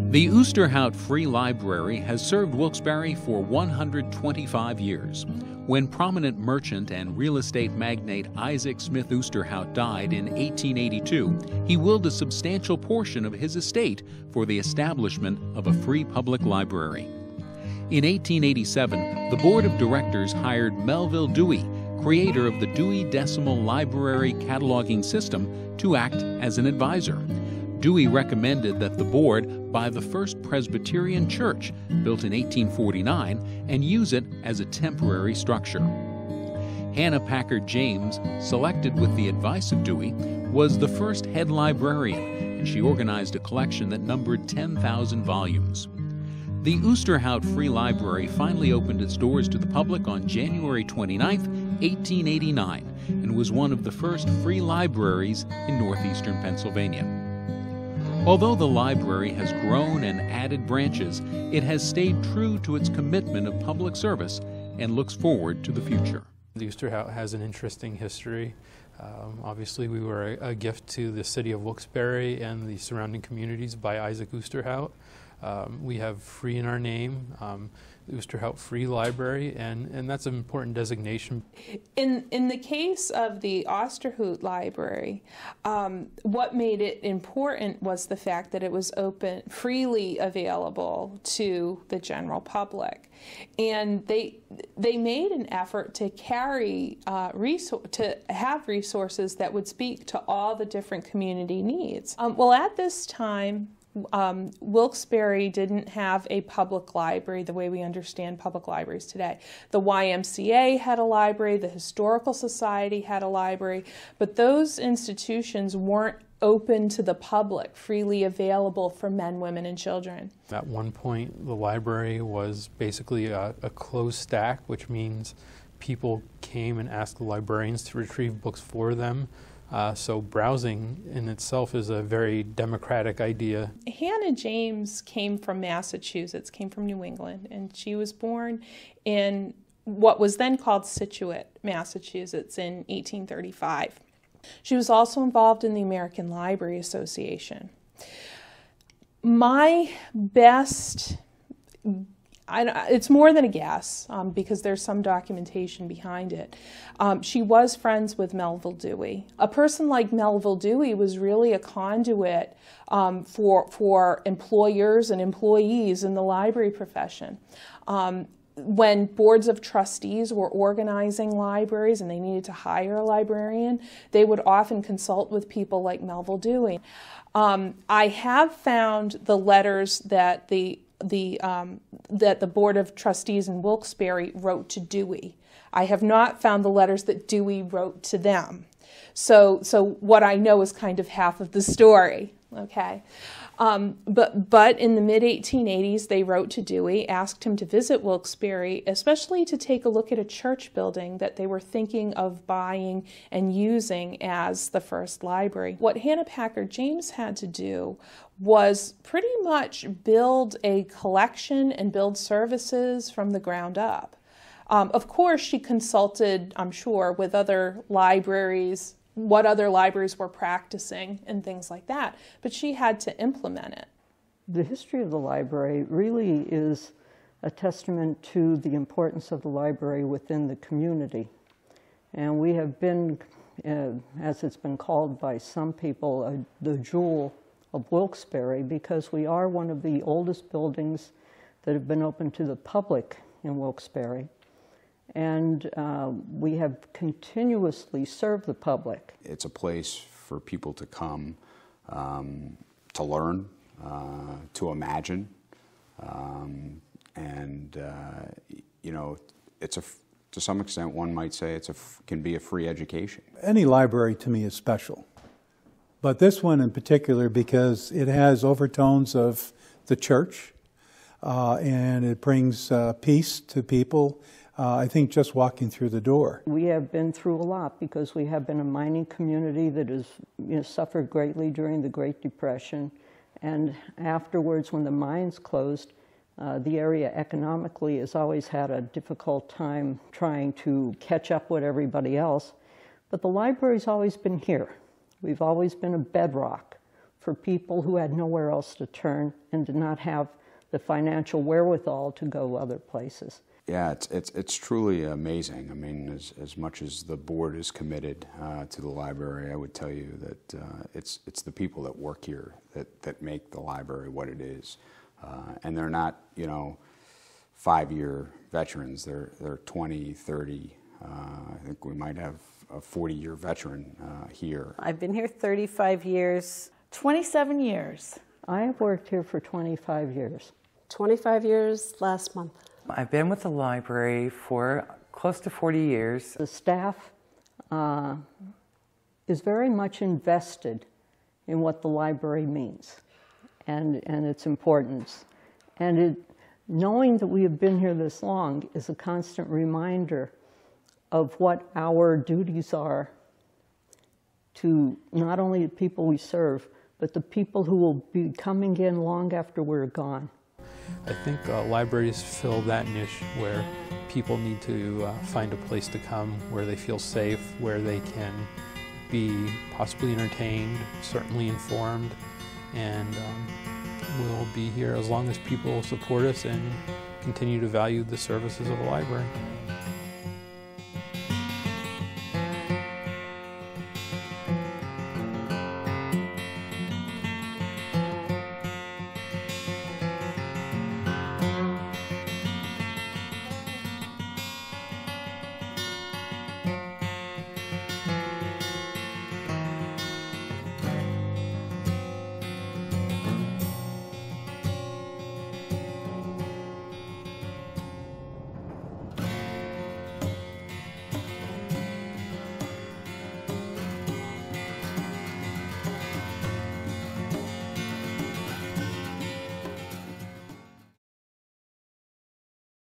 The Osterhout Free Library has served Wilkes-Barre for 125 years. When prominent merchant and real estate magnate Isaac Smith Osterhout died in 1882, he willed a substantial portion of his estate for the establishment of a free public library. In 1887, the board of directors hired Melville Dewey, creator of the Dewey Decimal Library Cataloging System, to act as an advisor. Dewey recommended that the board buy the First Presbyterian Church, built in 1849, and use it as a temporary structure. Hannah Packard James, selected with the advice of Dewey, was the first head librarian, and she organized a collection that numbered 10,000 volumes. The Osterhout Free Library finally opened its doors to the public on January 29, 1889, and was one of the first free libraries in northeastern Pennsylvania. Although the library has grown and added branches, it has stayed true to its commitment of public service and looks forward to the future. The Osterhout has an interesting history. Obviously, we were a gift to the city of Wilkes-Barre and the surrounding communities by Isaac Osterhout. We have free in our name, the Osterhout Free Library, and that's an important designation. In the case of the Osterhout Library, what made it important was the fact that it was open, freely available to the general public. And they made an effort to carry to have resources that would speak to all the different community needs. Well, at this time, Wilkes-Barre didn't have a public library the way we understand public libraries today. The YMCA had a library, the Historical Society had a library, but those institutions weren't open to the public, freely available for men, women, and children. At one point, the library was basically a closed stack, which means people came and asked the librarians to retrieve books for them. So browsing in itself is a very democratic idea. Hannah James came from Massachusetts, came from New England, and she was born in what was then called Scituate, Massachusetts in 1835. She was also involved in the American Library Association. My best it's more than a guess because there's some documentation behind it. She was friends with Melville Dewey. A person like Melville Dewey was really a conduit for employers and employees in the library profession. When boards of trustees were organizing libraries and they needed to hire a librarian, they would often consult with people like Melville Dewey. I have found the letters that the Board of Trustees in Wilkes-Barre wrote to Dewey. I have not found the letters that Dewey wrote to them. So what I know is kind of half of the story, okay? But in the mid-1880s, they wrote to Dewey, asked him to visit Wilkes-Barre, especially to take a look at a church building that they were thinking of buying and using as the first library. What Hannah Packard James had to do was pretty much build a collection and build services from the ground up. Of course, she consulted, I'm sure, with other libraries, what other libraries were practicing and things like that, but she had to implement it. The history of the library really is a testament to the importance of the library within the community. And we have been, as it's been called by some people, the jewel of Wilkes-Barre, because we are one of the oldest buildings that have been open to the public in Wilkes-Barre. And we have continuously served the public. It's a place for people to come to learn, to imagine, and you know, to some extent, one might say can be a free education. Any library to me is special, but this one in particular because it has overtones of the church, and it brings peace to people. I think just walking through the door. We have been through a lot because we have been a mining community that has suffered greatly during the Great Depression. And afterwards, when the mines closed, the area economically has always had a difficult time trying to catch up with everybody else. But the library's always been here. We've always been a bedrock for for people who had nowhere else to turn and did not have the financial wherewithal to go other places. Yeah, it's truly amazing. I mean, as much as the board is committed to the library, I would tell you that it's the people that work here that make the library what it is. And they're not, 5-year veterans. They're 20, 30. I think we might have a 40-year veteran here. I've been here 35 years. 27 years. I have worked here for 25 years. 25 years last month. I've been with the library for close to 40 years. The staff is very much invested in what the library means and its importance. And knowing that we have been here this long is a constant reminder of what our duties are to not only the people we serve, but the people who will be coming in long after we're gone. I think libraries fill that niche where people need to find a place to come where they feel safe, where they can be possibly entertained, certainly informed, and we'll be here as long as people support us and continue to value the services of the library.